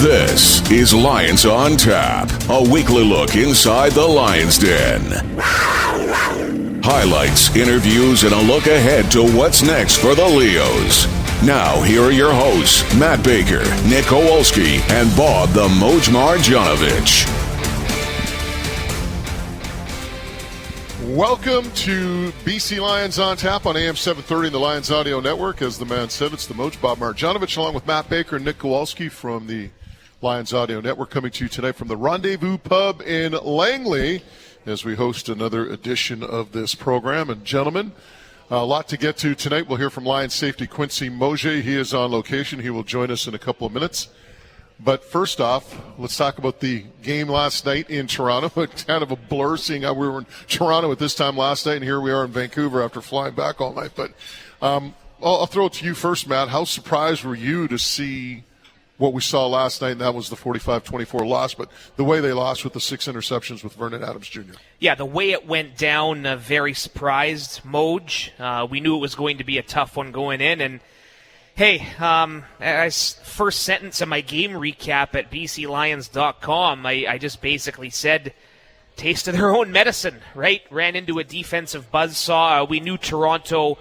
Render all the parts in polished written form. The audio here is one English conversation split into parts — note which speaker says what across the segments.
Speaker 1: This is Lions on Tap, a weekly look inside the Lions Den. Highlights, interviews, and a look ahead to what's next for the Leos. Now, here are your hosts, Matt Baker, Nick Kowalski, and Bob the Moj Marjanovic.
Speaker 2: Welcome to BC Lions on Tap on AM 730 and the Lions Audio Network. As the man said, it's the Moj Bob Marjanovic along with Matt Baker and Nick Kowalski from the Lions Audio Network, coming to you tonight from the Rendezvous Pub in Langley as we host another edition of this program. And gentlemen, a lot to get to tonight. We'll hear from Lions safety Quincy Mauger. He is on location. He will join us in a couple of minutes. But first off, let's talk about the game last night in Toronto. It's kind of a blur seeing how we were in Toronto at this time last night, and here we are in Vancouver after flying back all night. But I'll throw it to you first, Matt. How surprised were you to see what we saw last night, and that was the 45-24 loss, but the way they lost with the 6 interceptions with Vernon Adams Jr.? Yeah,
Speaker 3: the way it went down, very surprised, Moj. We knew it was going to be a tough one going in, and hey, as first sentence of my game recap at bclions.com, I just basically said, taste of their own medicine, right? Ran into a defensive buzzsaw. We knew Toronto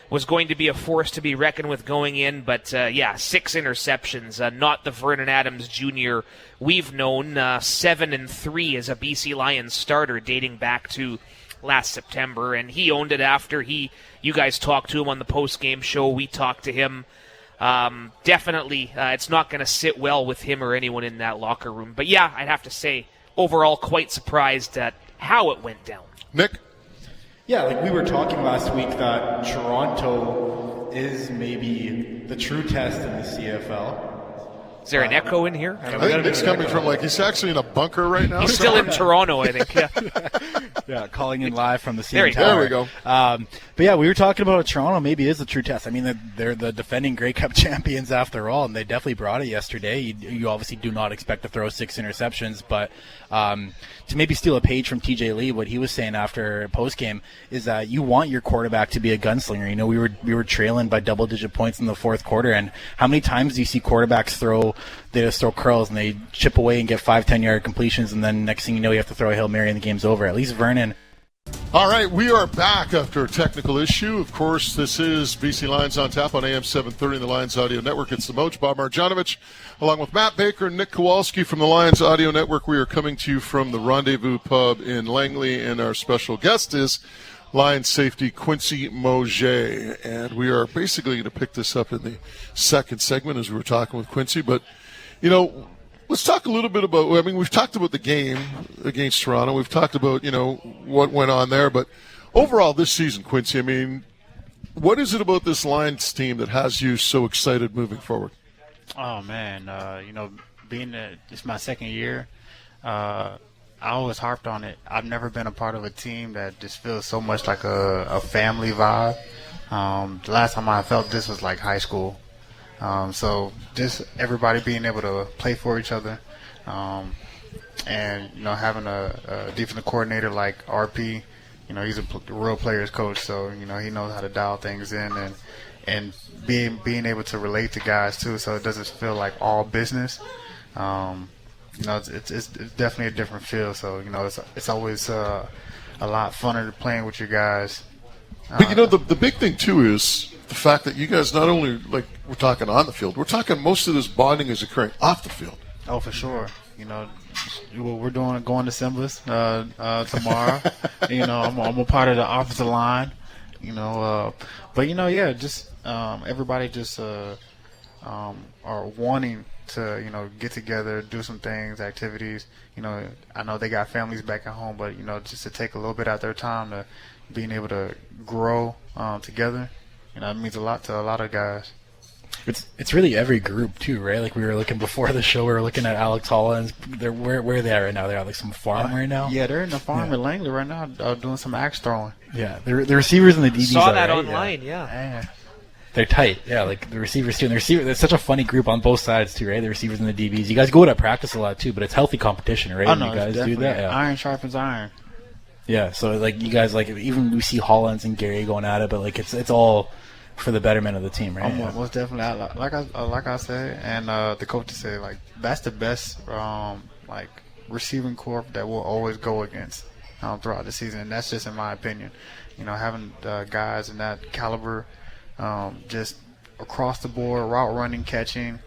Speaker 3: was going to be a force to be reckoned with going in, but 6 interceptions, not the Vernon Adams Jr. we've known. 7-3 as a BC Lions starter dating back to last September, and he owned it after you guys talked to him on the post-game show. We talked to him. Definitely, it's not going to sit well with him or anyone in that locker room. But yeah, I'd have to say, overall, quite surprised at how it went down.
Speaker 2: Nick?
Speaker 4: Yeah, like we were talking last week that Toronto is maybe the true test in the CFL.
Speaker 3: Is there an echo in here?
Speaker 2: I think Nick's coming from, he's actually in a bunker right now.
Speaker 3: He's still in Toronto, I think.
Speaker 4: Yeah, calling in live from the CN
Speaker 3: Tower.
Speaker 2: There we go.
Speaker 4: But yeah, we were talking about Toronto maybe is the true test. I mean, they're the defending Grey Cup champions after all, and they definitely brought it yesterday. You obviously do not expect to throw 6 interceptions, but to maybe steal a page from TJ Lee, what he was saying after postgame is that you want your quarterback to be a gunslinger. You know, we were trailing by double-digit points in the fourth quarter, and how many times do you see quarterbacks they just throw curls and they chip away and get 5-10-yard completions, and then next thing you know, you have to throw a Hail Mary and the game's over. At least Vernon.
Speaker 2: All right, we are back after a technical issue. Of course, this is BC Lions on Tap on AM 730 and the Lions Audio Network. It's the Moj Bob Marjanovic, along with Matt Baker and Nick Kowalski from the Lions Audio Network. We are coming to you from the Rendezvous Pub in Langley, and our special guest is Lions safety Quincy Mauger. And we are basically going to pick this up in the second segment as we were talking with Quincy. But, you know, let's talk a little bit about, we've talked about the game against Toronto. We've talked about, what went on there. But overall this season, Quincy, what is it about this Lions team that has you so excited moving forward?
Speaker 5: Oh, man. Being it's my second year, I always harped on it. I've never been a part of a team that just feels so much like a family vibe. The last time I felt this was like high school. So just everybody being able to play for each other, and having a defensive coordinator like RP, he's a real players coach, so he knows how to dial things in and being able to relate to guys too, so it doesn't feel like all business. It's definitely a different feel. So it's always a lot funner playing with your guys.
Speaker 2: But the big thing too is the fact that you guys not only, we're talking on the field, we're talking most of this bonding is occurring off the field.
Speaker 5: Oh, for sure. We're going to Symbolis tomorrow. I'm a part of the offensive line. Just everybody just are wanting to get together, do some things, activities. I know they got families back at home, but just to take a little bit out their time to being able to grow together. It means a lot to a lot of guys.
Speaker 4: It's really every group too, right? Like we were looking before the show, we were looking at Alex Holland. Where are they at right now? They're at some farm right now.
Speaker 5: Yeah, they're in the farm in Langley right now, doing some axe throwing.
Speaker 4: Yeah, the receivers and the DBs.
Speaker 3: Saw that online. Yeah.
Speaker 4: They're tight. Yeah, like the receivers too. And there's such a funny group on both sides too, right? The receivers and the DBs. You guys go to practice a lot too, but it's healthy competition, right?
Speaker 5: Oh no,
Speaker 4: you guys
Speaker 5: do
Speaker 4: that. Yeah.
Speaker 5: Iron sharpens iron.
Speaker 4: Yeah, so you guys even we see Hollins and Gary going at it, but it's all for the betterment of the team, right?
Speaker 5: Most definitely. Like I said, and the coaches say, like, that's the best receiving corps that we'll always go against throughout the season. And that's just in my opinion. Having guys in that caliber, just across the board, route running, catching,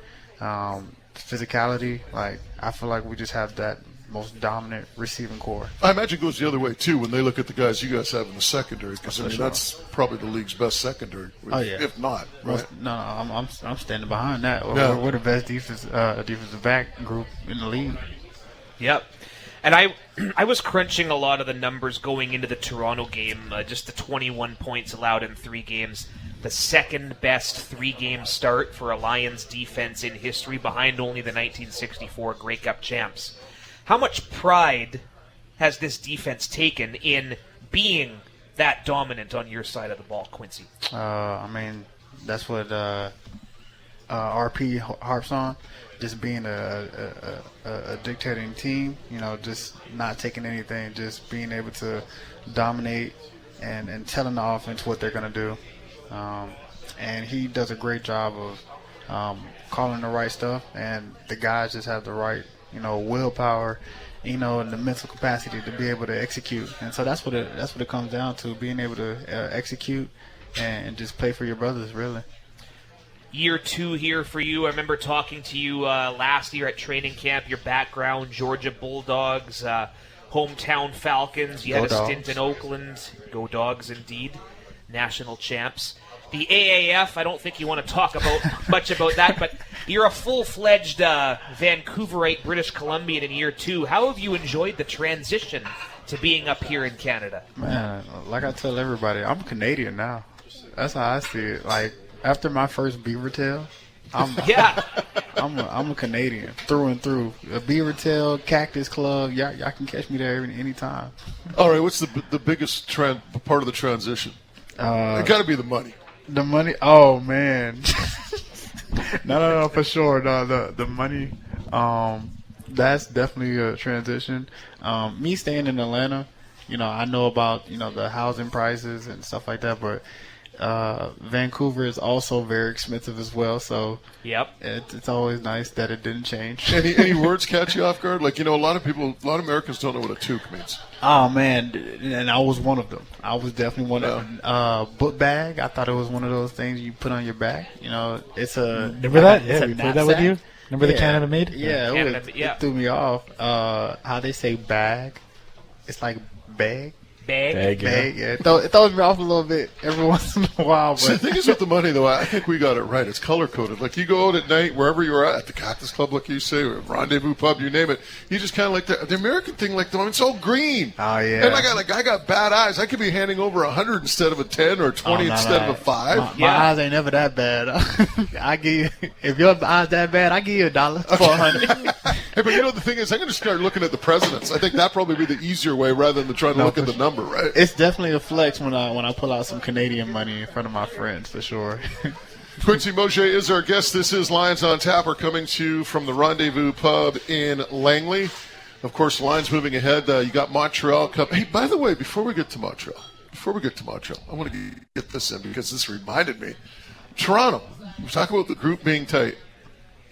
Speaker 5: physicality. Like, I feel like we just have that most dominant receiving core.
Speaker 2: I imagine it goes the other way too when they look at the guys you guys have in the secondary, because that's probably the league's best secondary. If not, right?
Speaker 5: I'm standing behind that. We're the best defensive back group in the league.
Speaker 3: Yep. And I was crunching a lot of the numbers going into the Toronto game, just the 21 points allowed in 3 games. The second best 3-game start for a Lions defense in history, behind only the 1964 Grey Cup champs. How much pride has this defense taken in being that dominant on your side of the ball, Quincy?
Speaker 5: That's what RP harps on, just being a dictating team, just not taking anything, just being able to dominate and telling the offense what they're going to do. And he does a great job of calling the right stuff, and the guys just have the right willpower, and the mental capacity to be able to execute. And so that's what it comes down to, being able to execute and just play for your brothers, really.
Speaker 3: Year 2 here for you. I remember talking to you last year at training camp. Your background, Georgia Bulldogs, hometown Falcons. You had a stint in Oakland. Go Dogs, indeed. National champs. The AAF, I don't think you want to talk much about that, but you're a full-fledged Vancouverite British Columbian in year 2. How have you enjoyed the transition to being up here in Canada?
Speaker 5: Man, like I tell everybody, I'm Canadian now. That's how I see it. Like, after my first beaver tail, I'm a Canadian through and through. A beaver tail, Cactus Club, y'all can catch me there any time.
Speaker 2: All right, what's the biggest part of the transition? It got to be the money.
Speaker 5: The money? Oh, man. No, for sure. No, the money, that's definitely a transition. Me staying in Atlanta, I know about, the housing prices and stuff like that, but Vancouver is also very expensive as well, so
Speaker 3: yep,
Speaker 5: it's always nice that it didn't change.
Speaker 2: Any words catch you off guard? Like, a lot of Americans don't know what a toque means.
Speaker 5: Oh, man, and I was one of them. I was definitely one of them. Book bag, I thought it was one of those things you put on your back. It's a...
Speaker 4: Remember that? Yeah, we played that with you? Remember the Canada made?
Speaker 5: Yeah, it threw me off. How they say bag, it's like bag.
Speaker 3: Bag,
Speaker 5: yeah. It throws me off a little bit every once in a while. But
Speaker 2: the thing is with the money, though, I think we got it right. It's color-coded. Like, you go out at night, wherever you're at the Cactus Club, like you say, or Rendezvous Pub, you name it, you just kind of like the American thing, like, it's all green.
Speaker 5: Oh, yeah.
Speaker 2: And I got bad eyes. I could be handing over 100 instead of a 10 or 20 instead of a 5.
Speaker 5: My eyes ain't never that bad. I give you, if your eyes that bad, I give you $1 for 100.
Speaker 2: Hey, but the thing is, I'm going to start looking at the presidents. I think that probably be the easier way rather than trying to look at the number, right?
Speaker 5: It's definitely a flex when I pull out some Canadian money in front of my friends, for sure.
Speaker 2: Quincy Mauger is our guest. This is Lions on Tap. We're coming to you from the Rendezvous Pub in Langley. Of course, the Lions moving ahead. You got Montreal Cup. Hey, by the way, before we get to Montreal, I want to get this in because this reminded me. Toronto, we're talking about the group being tight.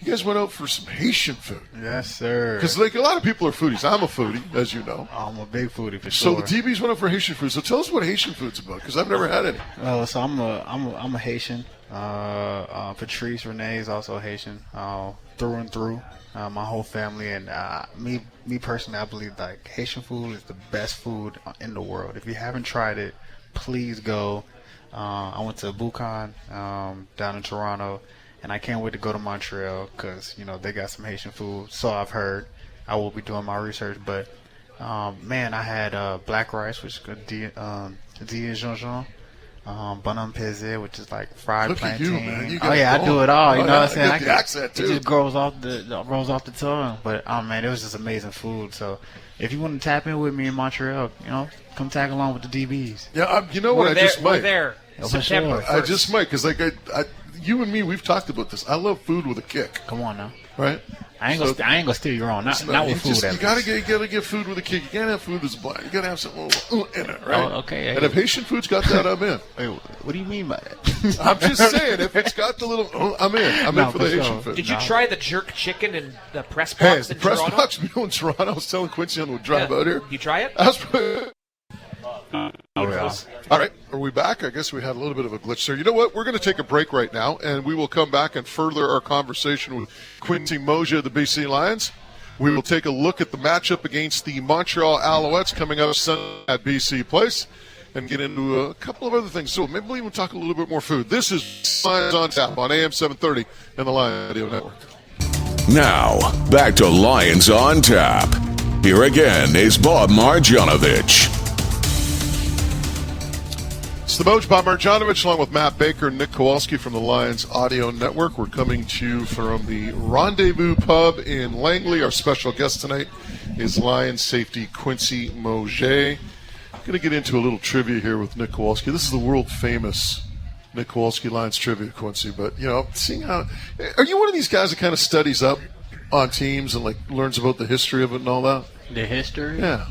Speaker 2: You guys went out for some Haitian food.
Speaker 5: Yes, sir.
Speaker 2: Because a lot of people are foodies. I'm a foodie, as you know.
Speaker 5: I'm a big foodie for
Speaker 2: sure. So
Speaker 5: the
Speaker 2: DBs went out for Haitian food. So tell us what Haitian food's about, because I've never had any.
Speaker 5: So I'm a Haitian. Patrice Renee is also Haitian, through and through. My whole family and me personally, I believe like Haitian food is the best food in the world. If you haven't tried it, please go. I went to Bucan down in Toronto. And I can't wait to go to Montreal because, they got some Haitian food. So I've heard. I will be doing my research. But, man, I had black rice, which is Dijon, bonhomme pesé, which is like fried plantain.
Speaker 2: Look at you, man.
Speaker 5: I do it all. You know what I'm saying?
Speaker 2: I the accent, too.
Speaker 5: It just rolls off the tongue. But, man, it was just amazing food. So if you want to tap in with me in Montreal, come tag along with the DBs.
Speaker 2: Yeah, you know what? I just might.
Speaker 3: We're there. September 1st.
Speaker 2: I just might because, you and me, we've talked about this. I love food with a kick.
Speaker 5: Come on now.
Speaker 2: Right?
Speaker 5: I ain't gonna steal your own. Not with food.
Speaker 2: You gotta get food with a kid. You can't have food that's bland. You gotta have something in it, right?
Speaker 5: Oh, okay.
Speaker 2: And if Haitian food's got that, I'm in.
Speaker 5: Hey, what do you mean by that?
Speaker 2: I'm just saying, if it's got the little, I'm in. I'm in for the Haitian food.
Speaker 3: Did you try the jerk chicken in the press box in Toronto?
Speaker 2: Press box meal in Toronto. I was telling Quincy on the drive out here.
Speaker 3: You try it?
Speaker 2: All right, are we back? I guess we had a little bit of a glitch there. You know what? We're going to take a break right now, and we will come back and further our conversation with Quincy Mauger of the BC Lions. We will take a look at the matchup against the Montreal Alouettes coming up Sunday at BC Place and get into a couple of other things. So maybe we'll even talk a little bit more food. This is Lions on Tap on AM 730 and the Lions Radio Network.
Speaker 1: Now, back to Lions on Tap. Here again is Bob Marjanovic.
Speaker 2: It's the Moj, Bob Marjanovic, along with Matt Baker and Nick Kowalski from the Lions Audio Network. We're coming to you from the Rendezvous Pub in Langley. Our special guest tonight is Lions safety Quincy Mauger. I'm going to get into a little trivia here with Nick Kowalski. This is the world-famous Nick Kowalski Lions trivia, Quincy. But, seeing how – are you one of these guys that kind of studies up on teams and, learns about the history of it and all that?
Speaker 5: The history?
Speaker 2: Yeah.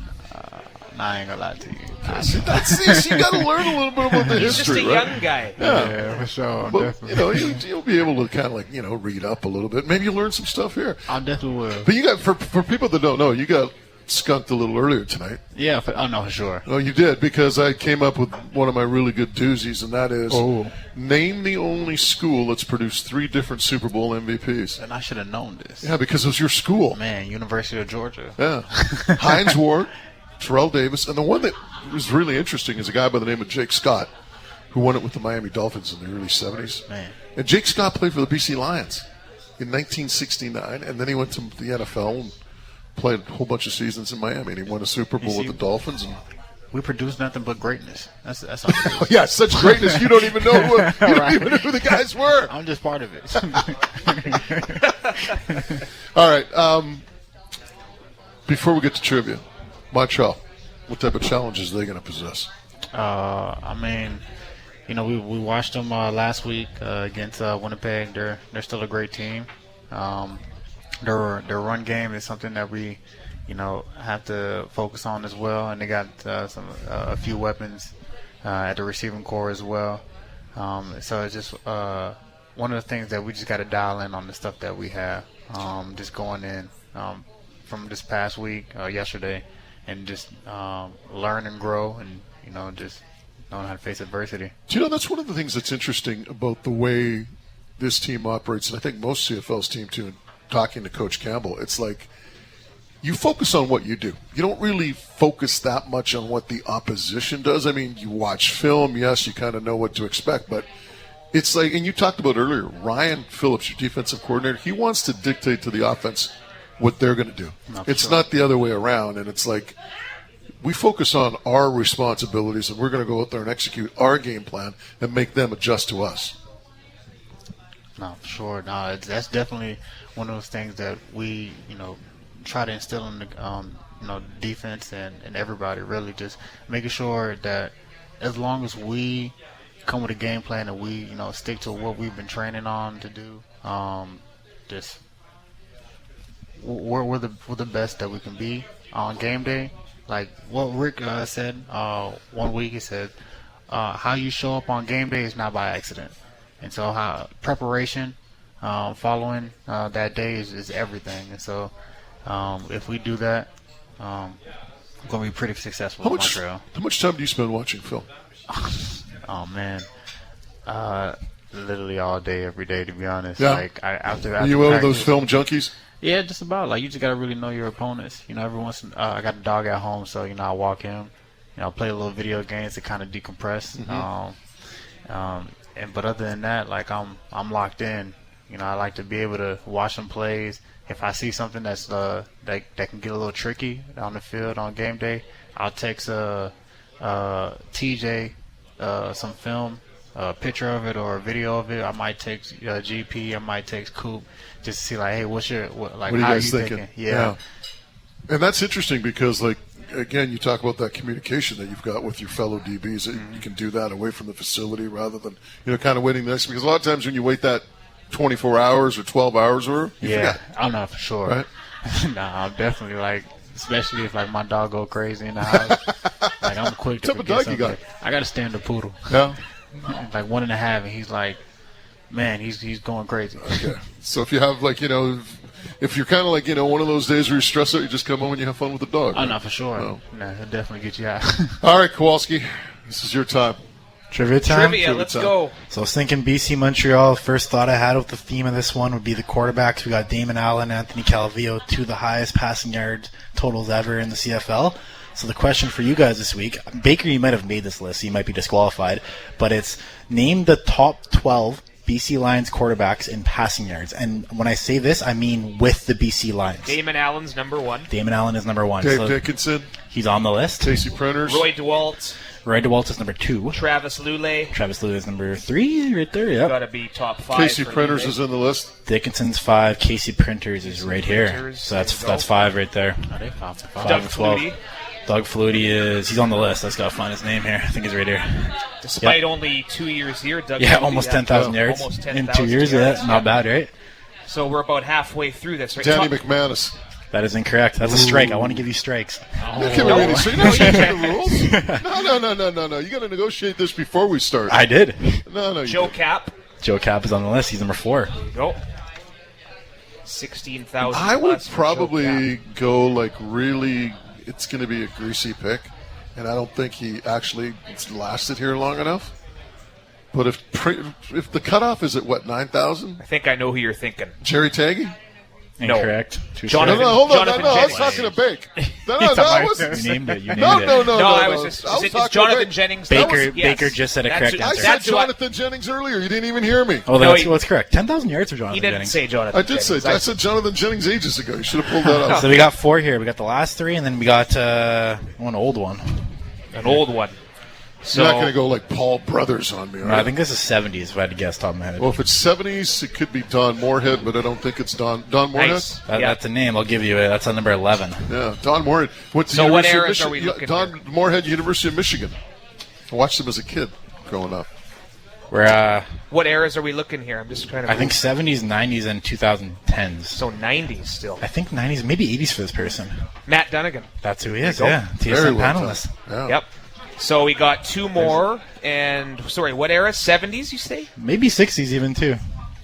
Speaker 5: I ain't gonna lie to you.
Speaker 2: You got to learn a little bit about the history,
Speaker 3: He's just a young guy.
Speaker 2: Yeah,
Speaker 5: for sure.
Speaker 2: But, you'll be able to kind of, read up a little bit. Maybe you'll learn some stuff here.
Speaker 5: I definitely will.
Speaker 2: But you got, for people that don't know, you got skunked a little earlier tonight.
Speaker 5: Yeah, for sure.
Speaker 2: Oh, you did, because I came up with one of my really good doozies, and that is name the only school that's produced 3 different Super Bowl MVPs.
Speaker 5: And I should have known this.
Speaker 2: Yeah, because it was your school.
Speaker 5: Man, University of Georgia.
Speaker 2: Yeah. Hines Ward, Terrell Davis, and the one that was really interesting is a guy by the name of Jake Scott, who won it with the Miami Dolphins in the early 70s.
Speaker 5: Man.
Speaker 2: And Jake Scott played for the BC Lions in 1969, and then he went to the NFL and played a whole bunch of seasons in Miami, and he won a Super Bowl with the Dolphins. And
Speaker 5: we produce nothing but greatnght. That's all.
Speaker 2: Yeah, such greatness you don't even know even know who the guys were.
Speaker 5: I'm just part of it.
Speaker 2: All right. Before we get to trivia, Montreal, what type of challenges are they going to possess?
Speaker 5: We watched them last week against Winnipeg. They're still a great team. Their run game is something that we, have to focus on as well. And they got a few weapons at the receiving core as well. So it's just one of the things that we just got to dial in on the stuff that we have. Just going in from this past week, yesterday, and just learn and grow, and just knowing how to face adversity.
Speaker 2: Do that's one of the things that's interesting about the way this team operates, and I think most CFL's team too. Talking to Coach Campbell, it's like you focus on what you do. You don't really focus that much on what the opposition does. I mean, you watch film, yes, you kind of know what to expect, but it's like, and you talked about earlier, Ryan Phillips, your defensive coordinator, he wants to dictate to the offense what they're going to do. It's not the other way around, and it's like we focus on our responsibilities, and we're going to go out there and execute our game plan and make them adjust to us.
Speaker 5: No, for sure. No, that's definitely one of those things that we, try to instill in the, defense and everybody. Really, just making sure that as long as we come with a game plan and we, stick to what we've been training on to do, just we're the best that we can be on game day. Like what Rick said 1 week, he said, how you show up on game day is not by accident. And so how preparation following that day is everything. And so if we do that, we're going to be pretty successful in Montreal.
Speaker 2: How much time do you spend watching film?
Speaker 5: Oh, man. Literally all day, every day, to be honest.
Speaker 2: Yeah.
Speaker 5: Like after
Speaker 2: Are you one of those film junkies?
Speaker 5: Yeah, just about. Like, you just got to really know your opponents. Every once in I got a dog at home, so, I walk him. Play a little video games to kind of decompress. Mm-hmm. But other than that, like I'm locked in. I like to be able to watch some plays. If I see something that's that can get a little tricky on the field on game day, I'll text TJ some film, a picture of it or a video of it. I might text GP. I might text Coop just to see like, hey, what are you
Speaker 2: guys thinking?
Speaker 5: Yeah.
Speaker 2: And that's interesting because again, you talk about that communication that you've got with your fellow DBs. Mm-hmm. You can do that away from the facility rather than, kind of waiting next. Because a lot of times when you wait that 24 hours or 12 hours or you
Speaker 5: Yeah,
Speaker 2: forget,
Speaker 5: I'm not for sure.
Speaker 2: right?
Speaker 5: Nah, I'm definitely like, especially if like my dog go crazy in the house. Like I'm quick to
Speaker 2: What type of
Speaker 5: forget
Speaker 2: dog you
Speaker 5: something. I got a standard poodle,
Speaker 2: Yeah.
Speaker 5: like 1.5, and he's like, man, he's going crazy.
Speaker 2: Okay. So if you have like, if you're kind of like, one of those days where you're stressed out, you just come home and you have fun with the dog.
Speaker 5: Oh,
Speaker 2: right?
Speaker 5: not for sure.
Speaker 2: No.
Speaker 5: Nah, he'll definitely get you out.
Speaker 2: All right, Kowalski, this is your time.
Speaker 4: Trivia time?
Speaker 3: Trivia, let's go.
Speaker 4: So I was thinking BC Montreal. First thought I had with the theme of this one would be the quarterbacks. We got Damon Allen, Anthony Calvillo, two of the highest passing yard totals ever in the CFL. So the question for you guys this week, Baker, you might have made this list, so you might be disqualified, but it's name the top 12 BC Lions quarterbacks in passing yards. And when I say this, I mean with the BC Lions.
Speaker 3: Damon Allen's number 1.
Speaker 4: Damon Allen is number 1.
Speaker 2: Dave
Speaker 4: So
Speaker 2: Dickinson,
Speaker 4: he's on the list.
Speaker 2: Casey Printers.
Speaker 3: Roy DeWalt,
Speaker 4: Roy DeWalt is number 2.
Speaker 3: Travis Lulay.
Speaker 4: Travis Lewis is number 3 right there, yep.
Speaker 3: Got to be top 5.
Speaker 2: Casey
Speaker 3: for
Speaker 2: Printers
Speaker 3: Lulay.
Speaker 2: is in the list.
Speaker 4: Dickinson's 5. Casey Printers is right here.
Speaker 3: Printers,
Speaker 4: So
Speaker 3: there you go.
Speaker 4: that's 5 right there.
Speaker 5: Are they 5 for 5?
Speaker 3: Doug
Speaker 4: and 12.
Speaker 3: Flutie,
Speaker 4: Doug Flutie he's on the list. I just got to find his name here. I think he's right here.
Speaker 3: despite only 2 years here. Doug
Speaker 4: Yeah,
Speaker 3: Flutie
Speaker 4: almost
Speaker 3: had
Speaker 4: 10,000 yards
Speaker 3: almost
Speaker 4: in
Speaker 3: 10,000
Speaker 4: 2 years.
Speaker 3: yards.
Speaker 4: Yeah, not bad, right?
Speaker 3: So we're about halfway through this, right?
Speaker 2: Danny
Speaker 3: Top-
Speaker 2: McManus.
Speaker 4: That is incorrect. That's a strike. I want to give you strikes.
Speaker 2: You can't really say no. You change the rules. No. You got to negotiate this before we start.
Speaker 4: I did.
Speaker 2: No.
Speaker 3: Joe
Speaker 2: You
Speaker 3: Cap.
Speaker 4: Joe Cap is on the list. He's number 4.
Speaker 3: Go. 16,000.
Speaker 2: I would
Speaker 3: plus for Joe
Speaker 2: probably
Speaker 3: Cap.
Speaker 2: go like really. It's going to be a greasy pick, and I don't think he actually lasted here long enough. But if the cutoff is at 9,000,
Speaker 3: I think I know who you're thinking.
Speaker 2: Jerry Taggy.
Speaker 4: Incorrect. Two
Speaker 3: Jonathan-
Speaker 2: No, hold on.
Speaker 3: Jonathan
Speaker 2: I was
Speaker 3: Jennings.
Speaker 2: talking to Bake. No, I wasn't.
Speaker 4: strikes. You named it. You named
Speaker 2: No,
Speaker 4: it.
Speaker 3: I was just.
Speaker 2: I was
Speaker 3: It's
Speaker 2: talking to
Speaker 3: Jonathan
Speaker 2: Bake.
Speaker 3: Jennings.
Speaker 4: Baker just said a
Speaker 3: That's
Speaker 4: correct
Speaker 3: who-
Speaker 2: I
Speaker 4: answer.
Speaker 2: said
Speaker 3: That's who I-
Speaker 2: Jonathan Jennings earlier. You didn't even hear me.
Speaker 4: Oh,
Speaker 3: No,
Speaker 4: that's correct. 10,000 yards for Jonathan
Speaker 3: He didn't
Speaker 4: Jennings.
Speaker 3: say Jonathan.
Speaker 2: I did say.
Speaker 3: Jennings.
Speaker 2: I said Jonathan Jennings ages ago. You should have pulled that out.
Speaker 4: So we got 4 here. We got the last 3, and then we got one old one.
Speaker 3: An old one. So
Speaker 2: You're not going to go like Paul Brothers on me,
Speaker 4: No,
Speaker 2: right?
Speaker 4: I think this is 70s, if I had to guess top of my head.
Speaker 2: Well, if it's 70s, it could be Don Moorhead, but I don't think it's Don Moorhead.
Speaker 3: nice.
Speaker 4: That,
Speaker 3: Yeah.
Speaker 4: That's a name. I'll give you it. That's on number 11.
Speaker 2: Yeah, Don Moorhead. Went to
Speaker 3: So what
Speaker 2: University of
Speaker 3: eras are we
Speaker 2: Michigan.
Speaker 3: looking
Speaker 2: Don Moorhead, University of Michigan. I watched him as a kid growing up.
Speaker 4: We're,
Speaker 3: What eras are we looking here? I'm just trying to.
Speaker 4: I think 70s, 90s, and 2010s.
Speaker 3: so. 90s still.
Speaker 4: I think 90s, maybe 80s for this person.
Speaker 3: Matt Dunnigan.
Speaker 4: That's who he is,
Speaker 3: There you go.
Speaker 4: yeah.
Speaker 2: Very
Speaker 4: TSN
Speaker 2: well
Speaker 4: panelist.
Speaker 2: done. Yeah.
Speaker 3: Yep. So we got 2 more, and sorry, what era? 70s, you say?
Speaker 4: Maybe 60s even, too.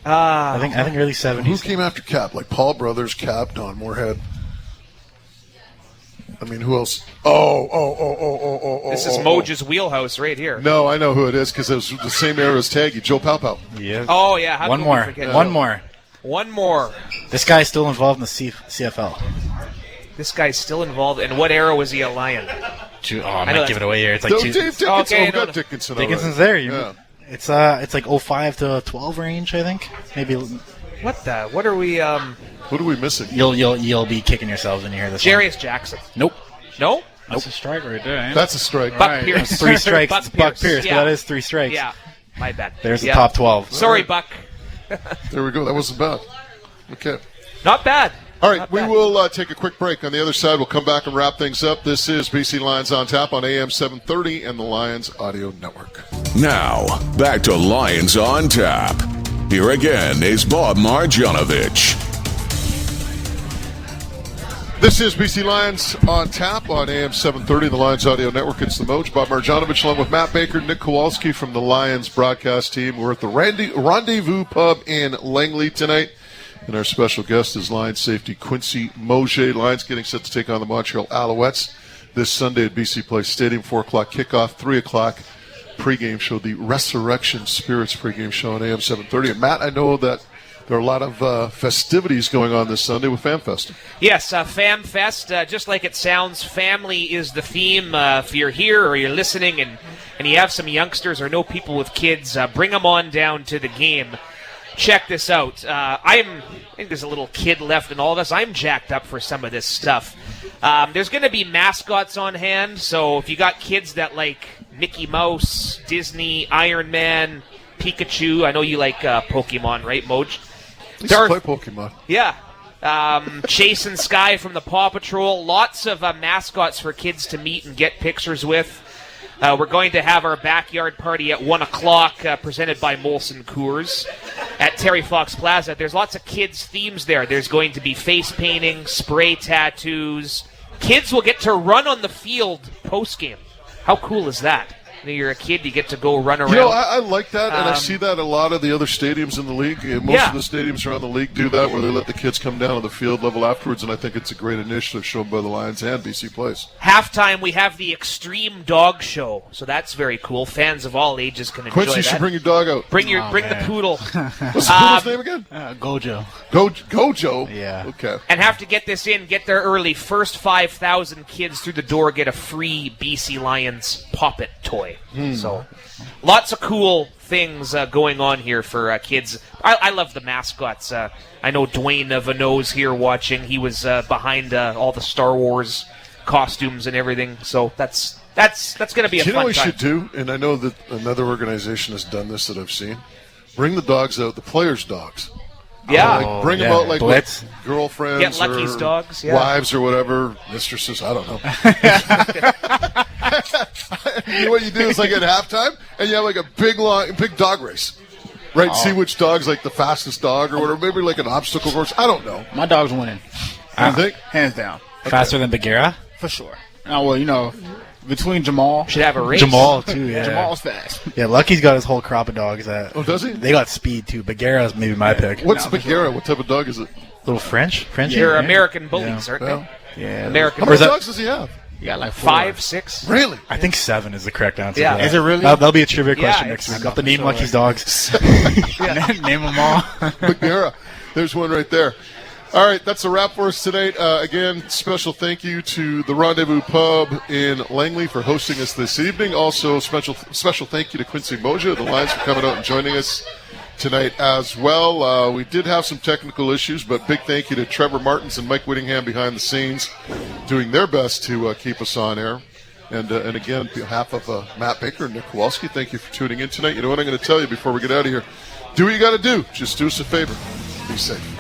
Speaker 4: I think early 70s.
Speaker 2: Who came after Cap? Like Paul Brothers, Cap, Don Moorhead. I mean, who else? Oh.
Speaker 3: This is Moge's wheelhouse right here.
Speaker 2: No, I know who it is because it was the same era as Taggy, Joe Palpal.
Speaker 4: Yeah.
Speaker 3: Oh yeah. How
Speaker 4: One
Speaker 3: could we
Speaker 4: more.
Speaker 3: forget
Speaker 4: One
Speaker 3: that?
Speaker 4: more.
Speaker 3: One more.
Speaker 4: This guy's still involved in the CFL.
Speaker 3: This guy's still involved. In what era was he a Lion?
Speaker 4: I'm
Speaker 3: know
Speaker 4: not giving it away here. It's like
Speaker 2: Dave
Speaker 4: two,
Speaker 2: Dickinson.
Speaker 3: Okay,
Speaker 2: We
Speaker 3: no,
Speaker 2: got
Speaker 3: no.
Speaker 2: Dickinson. already.
Speaker 4: Dickinson's there.
Speaker 2: Yeah.
Speaker 4: It's like 05 to 12 range, I think. Maybe
Speaker 3: What the? What are we?
Speaker 2: What are we missing?
Speaker 4: you'll be kicking yourselves when you hear this.
Speaker 3: Jarius Jackson.
Speaker 4: One. Nope.
Speaker 3: No.
Speaker 5: That's a strike right there, ain't it?
Speaker 2: That's a strike.
Speaker 3: Buck
Speaker 5: Right.
Speaker 3: Pierce.
Speaker 4: 3 strikes. It's Buck Pierce,
Speaker 3: Yeah.
Speaker 4: but that is 3 strikes.
Speaker 3: Yeah. My bad.
Speaker 4: There's the
Speaker 3: Yeah.
Speaker 4: top 12.
Speaker 3: Sorry, Buck.
Speaker 2: There we go. That wasn't bad. Okay.
Speaker 3: Not bad.
Speaker 2: All right,
Speaker 3: Not
Speaker 2: we
Speaker 3: bad.
Speaker 2: will take a quick break. On the other side, we'll come back and wrap things up. This is BC Lions on Tap on AM 730 and the Lions Audio Network.
Speaker 1: Now, back to Lions on Tap. Here again is Bob Marjanovic.
Speaker 2: This is BC Lions on Tap on AM 730, the Lions Audio Network. It's the Moj, Bob Marjanovic, along with Matt Baker, Nick Kowalski from the Lions broadcast team. We're at the Rendezvous Pub in Langley tonight. And our special guest is Lions safety Quincy Mauger. Lions getting set to take on the Montreal Alouettes this Sunday at BC Place Stadium. 4 o'clock kickoff, 3 o'clock pregame show, the Resurrection Spirits pregame show on AM 730. And Matt, I know that there are a lot of festivities going on this Sunday with FamFest.
Speaker 3: Yes, Fam Fest, just like it sounds, family is the theme. If you're here or you're listening and you have some youngsters or know people with kids, bring them on down to the game. Check this out. I think there's a little kid left in all of us. I'm jacked up for some of this stuff. There's going to be mascots on hand, so if you got kids that like Mickey Mouse, Disney, Iron Man, Pikachu, I know you like Pokemon, right, Moj?
Speaker 2: At least play Pokemon.
Speaker 3: Yeah. Chase and Sky from the Paw Patrol. Lots of mascots for kids to meet and get pictures with. We're going to have our backyard party at 1 o'clock, presented by Molson Coors. at Terry Fox Plaza. There's lots of kids' themes there. There's going to be face painting, spray tattoos. Kids will get to run on the field post-game. How cool is that? When you're a kid, you get to go run around.
Speaker 2: You know, I like that, and I see that at a lot of the other stadiums in the league. Most of the stadiums around the league do that, where they let the kids come down on the field level afterwards, and I think it's a great initiative shown by the Lions and BC Place.
Speaker 3: Halftime, we have the Extreme Dog Show, so that's very cool. Fans of all ages can enjoy
Speaker 2: Quincy, you
Speaker 3: that.
Speaker 2: should bring your dog out.
Speaker 3: Bring the poodle.
Speaker 2: What's the poodle's name again?
Speaker 4: Gojo.
Speaker 2: Gojo?
Speaker 4: Yeah.
Speaker 2: Okay.
Speaker 3: And have to get this in, get there early. First 5,000 kids through the door get a free BC Lions Pop-It toy. So lots of cool things going on here for kids. I love the mascots. I know Dwayne Vanneau's here watching. He was behind all the Star Wars costumes and everything. So that's going to be a fun time.
Speaker 2: You know what we should do? And I know that another organization has done this that I've seen. Bring the dogs out, the players' dogs.
Speaker 3: Yeah.
Speaker 2: Bring them out like
Speaker 4: Blitz.
Speaker 2: Girlfriends
Speaker 3: Get Lucky's
Speaker 2: or
Speaker 3: dogs, yeah.
Speaker 2: wives or whatever, mistresses, I don't know. You know what you do is like at halftime, and you have like a big dog race. Right, see which dog's like the fastest dog or whatever. Maybe like an obstacle course. I don't know.
Speaker 6: My dog's winning.
Speaker 2: You think?
Speaker 6: Hands down.
Speaker 4: Faster than Bagheera?
Speaker 6: For sure. Oh, well, you know, between Jamal.
Speaker 3: Should have a race.
Speaker 4: Jamal, too, yeah.
Speaker 6: Jamal's fast.
Speaker 4: Yeah, Lucky's got his whole crop of dogs.
Speaker 2: Oh, does he?
Speaker 4: They got speed, too. Bagheera's maybe my pick.
Speaker 2: What's Bagheera? What type of dog is it?
Speaker 4: Little French?
Speaker 3: They're American bullies, aren't
Speaker 2: Well,
Speaker 3: they?
Speaker 6: Yeah.
Speaker 3: American
Speaker 2: how many
Speaker 3: bullies.
Speaker 2: dogs does he have?
Speaker 6: You got like 4.
Speaker 3: 5, 6.
Speaker 2: Really?
Speaker 4: I think 7 is the correct answer.
Speaker 3: Yeah.
Speaker 4: to that.
Speaker 6: Is it really?
Speaker 4: That'll be a trivia question
Speaker 3: Yeah,
Speaker 4: next
Speaker 3: it's-
Speaker 4: week. Got the name
Speaker 6: sure.
Speaker 4: Lucky's dogs.
Speaker 6: Name them all.
Speaker 2: Bagheera. There's one right there. All right, that's a wrap for us tonight. Again, special thank you to the Rendezvous Pub in Langley for hosting us this evening. Also, special thank you to Quincy Mauger, the Lions, for coming out and joining us tonight as well. We did have some technical issues, but big thank you to Trevor Martins and Mike Whittingham behind the scenes, doing their best to keep us on air. And again, on behalf of Matt Baker and Nick Kowalski, thank you for tuning in tonight. You know what I'm going to tell you before we get out of here? Do what you got to do. Just do us a favor. Be safe.